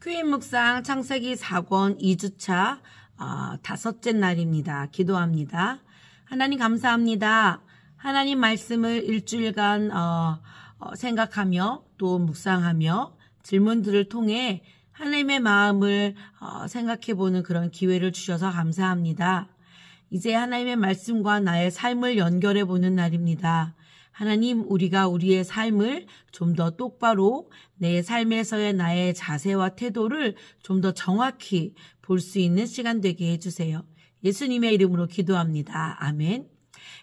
휴일 묵상 창세기 4권 2주차 5째 날입니다. 기도합니다. 하나님 감사합니다. 하나님 말씀을 일주일간 생각하며 또 묵상하며 질문들을 통해 하나님의 마음을 생각해보는 그런 기회를 주셔서 감사합니다. 이제 하나님의 말씀과 나의 삶을 연결해보는 날입니다. 하나님, 우리가 우리의 삶을 좀 더 똑바로 내 삶에서의 나의 자세와 태도를 좀 더 정확히 볼 수 있는 시간 되게 해주세요. 예수님의 이름으로 기도합니다. 아멘.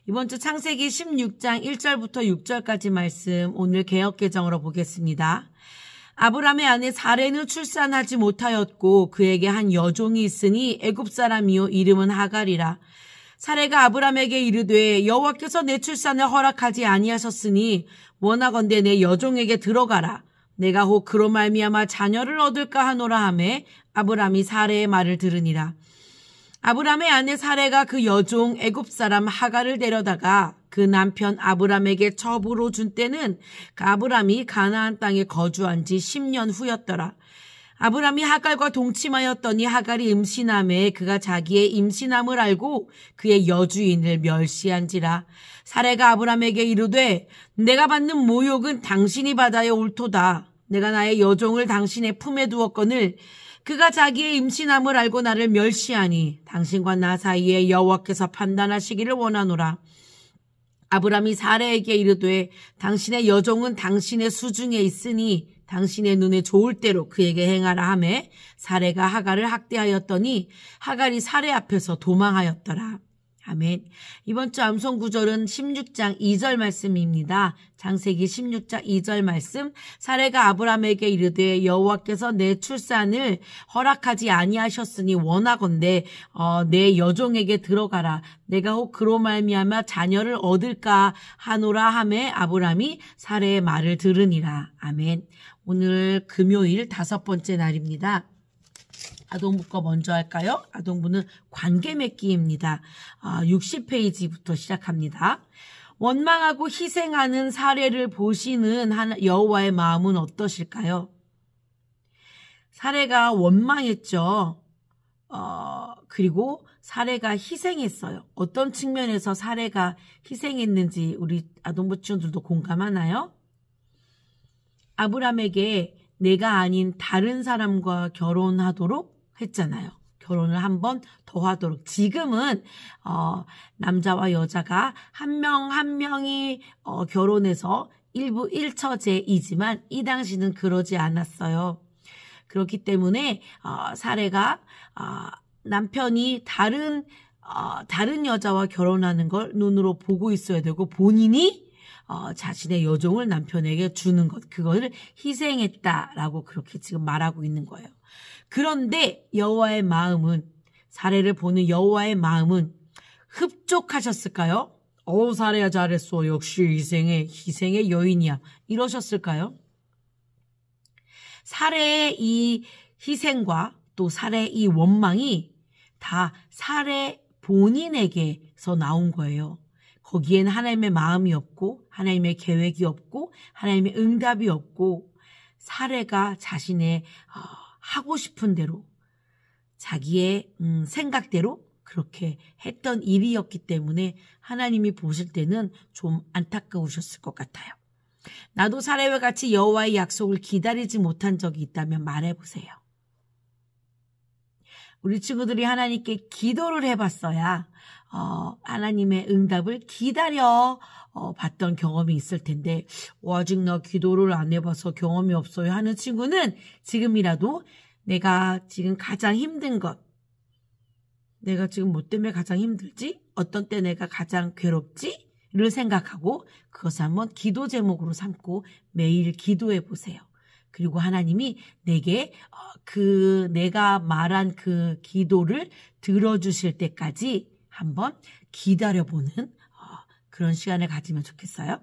이번 주 창세기 16장 1절부터 6절까지 말씀 오늘 개역개정으로 보겠습니다. 아브람의 아내 사레는 출산하지 못하였고 그에게 한 여종이 있으니 애굽 사람이요 이름은 하갈이라. 사레가 아브람에게 이르되 여호와께서 내 출산을 허락하지 아니하셨으니 원하건대 내 여종에게 들어가라. 내가 혹 그로 말미암아 자녀를 얻을까 하노라 하매 아브람이 사레의 말을 들으니라. 아브람의 아내 사레가 그 여종 애굽 사람 하갈을 데려다가 그 남편 아브람에게 첩으로 준 때는 아브람이 가나안 땅에 거주한 지 10년 후였더라. 아브람이 하갈과 동침하였더니 하갈이 임신함에 그가 자기의 임신함을 알고 그의 여주인을 멸시한지라. 사레가 아브람에게 이르되 내가 받는 모욕은 당신이 받아야 옳도다. 내가 나의 여종을 당신의 품에 두었거늘 그가 자기의 임신함을 알고 나를 멸시하니 당신과 나 사이에 여호와께서 판단하시기를 원하노라. 아브람이 사레에게 이르되 당신의 여종은 당신의 수중에 있으니 당신의 눈에 좋을 대로 그에게 행하라 하매 사레가 하갈을 학대하였더니 하갈이 사레 앞에서 도망하였더라. 아멘. 이번 주 암송 구절은 16장 2절 말씀입니다. 창세기 16장 2절 말씀. 사레가 아브람에게 이르되 여호와께서 내 출산을 허락하지 아니하셨으니 원하건대 내 여종에게 들어가라. 내가 혹 그로 말미암아 자녀를 얻을까 하노라 하매 아브람이 사레의 말을 들으니라. 아멘. 오늘 금요일 5번째 날입니다. 아동부거 먼저 할까요? 아동부는 관계 맺기입니다. 60페이지부터 시작합니다. 원망하고 희생하는 사례를 보시는 여호와의 마음은 어떠실까요? 사례가 원망했죠. 그리고 사례가 희생했어요. 어떤 측면에서 사례가 희생했는지 우리 아동부 친구들도 공감하나요? 아브람에게 내가 아닌 다른 사람과 결혼하도록 했잖아요. 결혼을 한 번 더 하도록. 지금은 남자와 여자가 한 명 한 명이 결혼해서 일부 일처제이지만 이 당시는 그러지 않았어요. 그렇기 때문에 사례가 남편이 다른 여자와 결혼하는 걸 눈으로 보고 있어야 되고 본인이 자신의 여종을 남편에게 주는 것, 그거를 희생했다라고 그렇게 지금 말하고 있는 거예요. 그런데 여호와의 마음은, 사례를 보는 여호와의 마음은 흡족하셨을까요? 사례야 잘했어. 역시 희생의 여인이야. 이러셨을까요? 사례의 이 희생과 또 사례의 이 원망이 다 사례 본인에게서 나온 거예요. 거기엔 하나님의 마음이 없고 하나님의 계획이 없고 하나님의 응답이 없고 사례가 자신의 하고 싶은 대로 자기의 생각대로 그렇게 했던 일이었기 때문에 하나님이 보실 때는 좀 안타까우셨을 것 같아요. 나도 사례와 같이 여호와의 약속을 기다리지 못한 적이 있다면 말해보세요. 우리 친구들이 하나님께 기도를 해봤어야 하나님의 응답을 기다려 봤던 경험이 있을 텐데 아직 나 기도를 안 해봐서 경험이 없어요 하는 친구는 지금이라도 내가 지금 가장 힘든 것, 내가 지금 뭐 때문에 가장 힘들지? 어떤 때 내가 가장 괴롭지? 를 생각하고 그것을 한번 기도 제목으로 삼고 매일 기도해 보세요. 그리고 하나님이 내게 내가 말한 그 기도를 들어주실 때까지 한번 기다려보는 그런 시간을 가지면 좋겠어요.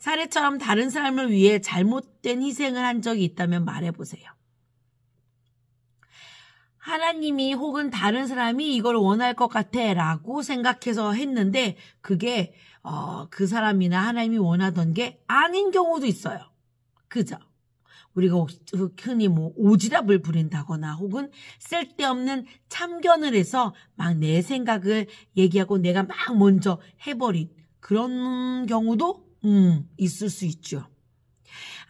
사례처럼 다른 사람을 위해 잘못된 희생을 한 적이 있다면 말해보세요. 하나님이 혹은 다른 사람이 이걸 원할 것 같아 라고 생각해서 했는데 그게 그 사람이나 하나님이 원하던 게 아닌 경우도 있어요. 그죠? 우리가 흔히 뭐 오지랖을 부린다거나 혹은 쓸데없는 참견을 해서 막 내 생각을 얘기하고 내가 막 먼저 해버린 그런 경우도 있을 수 있죠.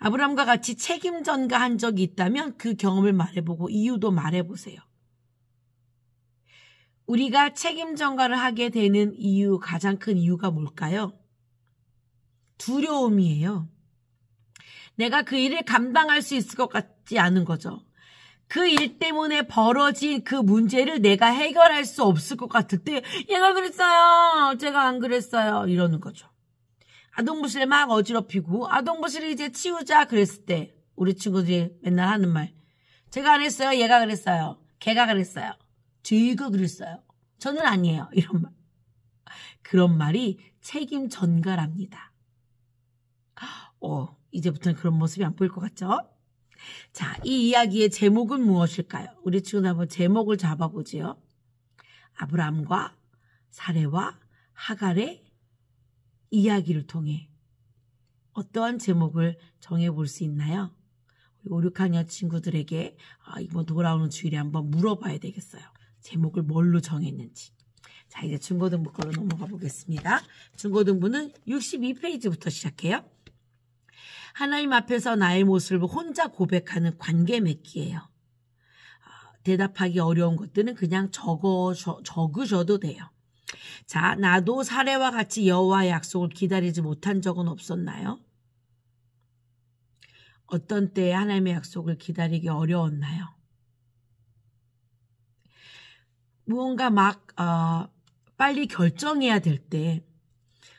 아브라함과 같이 책임 전가한 적이 있다면 그 경험을 말해보고 이유도 말해보세요. 우리가 책임 전가를 하게 되는 이유, 가장 큰 이유가 뭘까요? 두려움이에요. 내가 그 일을 감당할 수 있을 것 같지 않은 거죠. 그 일 때문에 벌어진 그 문제를 내가 해결할 수 없을 것 같을 때 얘가 그랬어요. 제가 안 그랬어요. 이러는 거죠. 아동부실을 막 어지럽히고 아동부실을 이제 치우자 그랬을 때 우리 친구들이 맨날 하는 말. 제가 안 했어요. 얘가 그랬어요. 걔가 그랬어요. 제가 그랬어요. 저는 아니에요. 이런 말. 그런 말이 책임 전가랍니다. 이제부터는 그런 모습이 안 보일 것 같죠? 자, 이 이야기의 제목은 무엇일까요? 우리 친구들 한번 제목을 잡아보지요. 아브라함과 사레와 하갈의 이야기를 통해 어떠한 제목을 정해볼 수 있나요? 우리 5, 6학년 친구들에게 이번 돌아오는 주일에 한번 물어봐야 되겠어요. 제목을 뭘로 정했는지. 자, 이제 중고등부 걸로 넘어가 보겠습니다. 중고등부는 62페이지부터 시작해요. 하나님 앞에서 나의 모습을 혼자 고백하는 관계 맺기예요. 대답하기 어려운 것들은 그냥 적으셔도 돼요. 자, 나도 사례와 같이 여호와의 약속을 기다리지 못한 적은 없었나요? 어떤 때에 하나님의 약속을 기다리기 어려웠나요? 무언가 막 빨리 결정해야 될 때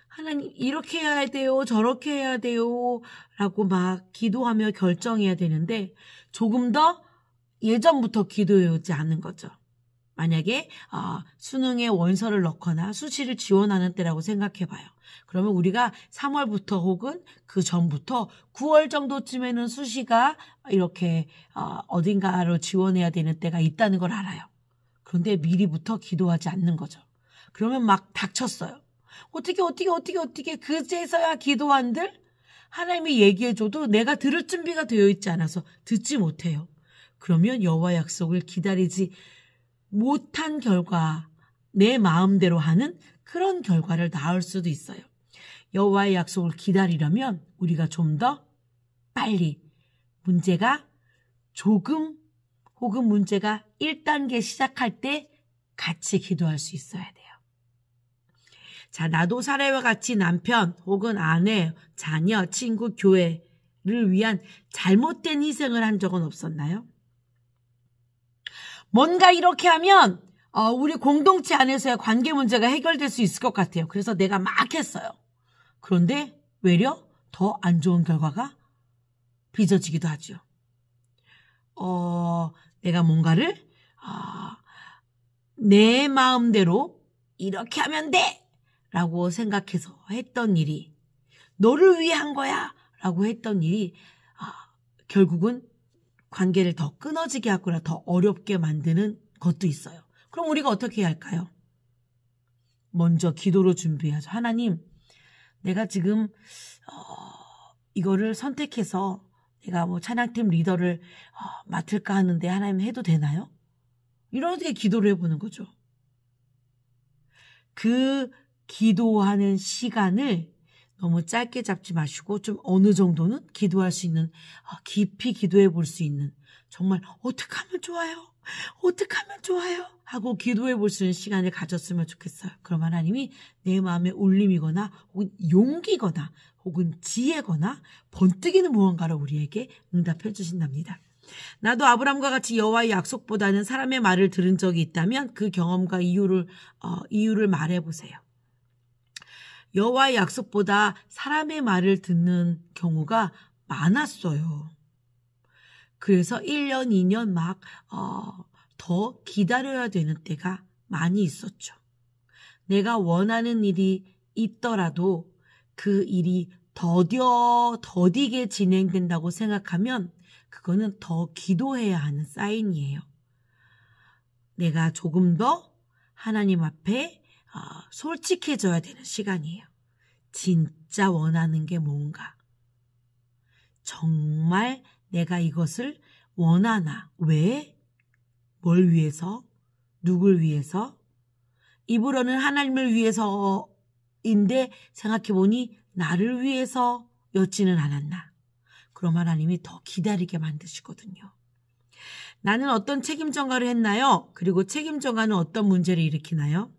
하나님 이렇게 해야 돼요, 저렇게 해야 돼요 라고 막 기도하며 결정해야 되는데 조금 더 예전부터 기도해오지 않는 거죠. 만약에 수능에 원서를 넣거나 수시를 지원하는 때라고 생각해봐요. 그러면 우리가 3월부터 혹은 그 전부터 9월 정도쯤에는 수시가 이렇게 어딘가로 지원해야 되는 때가 있다는 걸 알아요. 그런데 미리부터 기도하지 않는 거죠. 그러면 막 닥쳤어요. 어떻게 그제서야 기도한들 하나님이 얘기해줘도 내가 들을 준비가 되어 있지 않아서 듣지 못해요. 그러면 여호와 약속을 기다리지 못한 결과 내 마음대로 하는 그런 결과를 낳을 수도 있어요. 여호와의 약속을 기다리려면 우리가 좀 더 빨리 문제가 조금 혹은 문제가 1단계 시작할 때 같이 기도할 수 있어야 돼요. 자, 나도 사례와 같이 남편 혹은 아내, 자녀, 친구, 교회를 위한 잘못된 희생을 한 적은 없었나요? 뭔가 이렇게 하면 우리 공동체 안에서의 관계 문제가 해결될 수 있을 것 같아요. 그래서 내가 막 했어요. 그런데 외려 더 안 좋은 결과가 빚어지기도 하죠. 내가 뭔가를 내 마음대로 이렇게 하면 돼! 라고 생각해서 했던 일이 너를 위해 한 거야! 라고 했던 일이 결국은 관계를 더 끊어지게 하거나 더 어렵게 만드는 것도 있어요. 그럼 우리가 어떻게 해야 할까요? 먼저 기도로 준비하죠. 하나님, 내가 지금 이거를 선택해서 내가 뭐 찬양팀 리더를 맡을까 하는데 하나님 해도 되나요? 이렇게 기도를 해보는 거죠. 그 기도하는 시간을 너무 짧게 잡지 마시고 좀 어느 정도는 기도할 수 있는 깊이 기도해 볼 수 있는 정말 어떻게 하면 좋아요? 어떻게 하면 좋아요? 하고 기도해 볼 수 있는 시간을 가졌으면 좋겠어요. 그럼 하나님이 내 마음에 울림이거나 혹은 용기거나 혹은 지혜거나 번뜩이는 무언가를 우리에게 응답해 주신답니다. 나도 아브라함과 같이 여호와의 약속보다는 사람의 말을 들은 적이 있다면 그 경험과 이유를 말해보세요. 여호와의 약속보다 사람의 말을 듣는 경우가 많았어요. 그래서 1년, 2년 막 더 기다려야 되는 때가 많이 있었죠. 내가 원하는 일이 있더라도 그 일이 더디게 진행된다고 생각하면 그거는 더 기도해야 하는 사인이에요. 내가 조금 더 하나님 앞에 솔직해져야 되는 시간이에요. 진짜 원하는 게 뭔가? 정말 내가 이것을 원하나? 왜? 뭘 위해서? 누굴 위해서? 입으로는 하나님을 위해서인데 생각해보니 나를 위해서였지는 않았나? 그럼 하나님이 더 기다리게 만드시거든요. 나는 어떤 책임 전가를 했나요? 그리고 책임 전가는 어떤 문제를 일으키나요?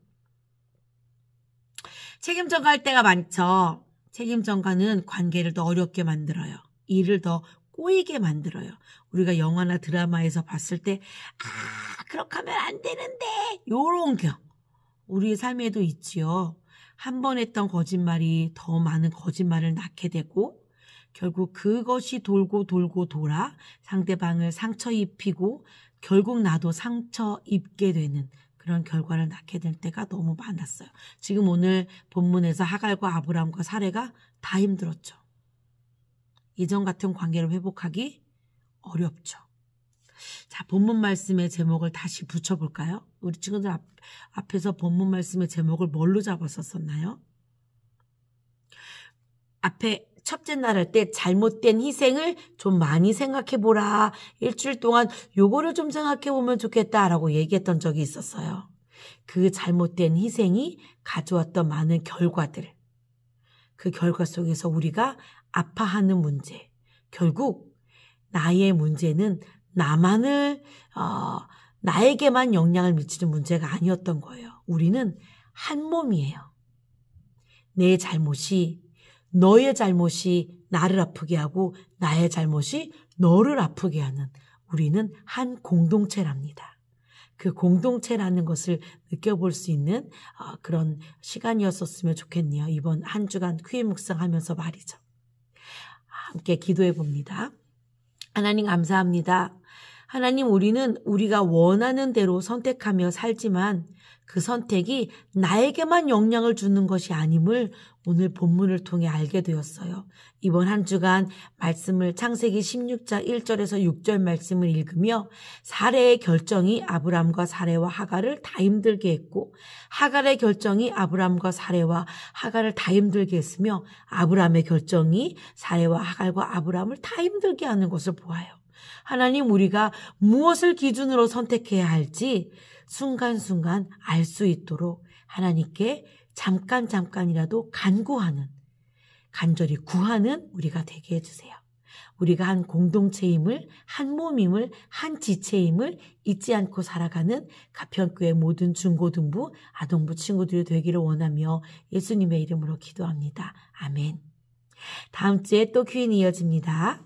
책임 전가할 때가 많죠. 책임 전가는 관계를 더 어렵게 만들어요. 일을 더 꼬이게 만들어요. 우리가 영화나 드라마에서 봤을 때 그렇게 하면 안 되는데 요런 게 우리의 삶에도 있지요. 한 번 했던 거짓말이 더 많은 거짓말을 낳게 되고 결국 그것이 돌고 돌아 상대방을 상처 입히고 결국 나도 상처 입게 되는 그런 결과를 낳게 될 때가 너무 많았어요. 지금 오늘 본문에서 하갈과 아브람과 사레가 다 힘들었죠. 이전 같은 관계를 회복하기 어렵죠. 자, 본문 말씀의 제목을 다시 붙여볼까요? 우리 친구들 앞에서 본문 말씀의 제목을 뭘로 잡았었나요? 앞에 첫째 날 할 때 잘못된 희생을 좀 많이 생각해보라. 일주일 동안 요거를 좀 생각해보면 좋겠다라고 얘기했던 적이 있었어요. 그 잘못된 희생이 가져왔던 많은 결과들. 그 결과 속에서 우리가 아파하는 문제. 결국 나의 문제는 나에게만 영향을 미치는 문제가 아니었던 거예요. 우리는 한 몸이에요. 내 잘못이 너의 잘못이 나를 아프게 하고 나의 잘못이 너를 아프게 하는 우리는 한 공동체랍니다. 그 공동체라는 것을 느껴볼 수 있는 그런 시간이었었으면 좋겠네요. 이번 한 주간 퀴즈 묵상하면서 말이죠. 함께 기도해 봅니다. 하나님 감사합니다. 하나님 우리는 우리가 원하는 대로 선택하며 살지만 그 선택이 나에게만 영향을 주는 것이 아님을 오늘 본문을 통해 알게 되었어요. 이번 한 주간 말씀을 창세기 16장 1절에서 6절 말씀을 읽으며 사레의 결정이 아브람과 사레와 하갈을 다 힘들게 했고 하갈의 결정이 아브람과 사레와 하갈을 다 힘들게 했으며 아브람의 결정이 사레와 하갈과 아브람을 다 힘들게 하는 것을 보아요. 하나님 우리가 무엇을 기준으로 선택해야 할지 순간순간 알 수 있도록 하나님께 잠깐이라도 간절히 구하는 우리가 되게 해주세요. 우리가 한 공동체임을, 한 몸임을, 한 지체임을 잊지 않고 살아가는 가평교회 모든 중고등부, 아동부 친구들이 되기를 원하며 예수님의 이름으로 기도합니다. 아멘. 다음 주에 또 퀴즈는 이어집니다.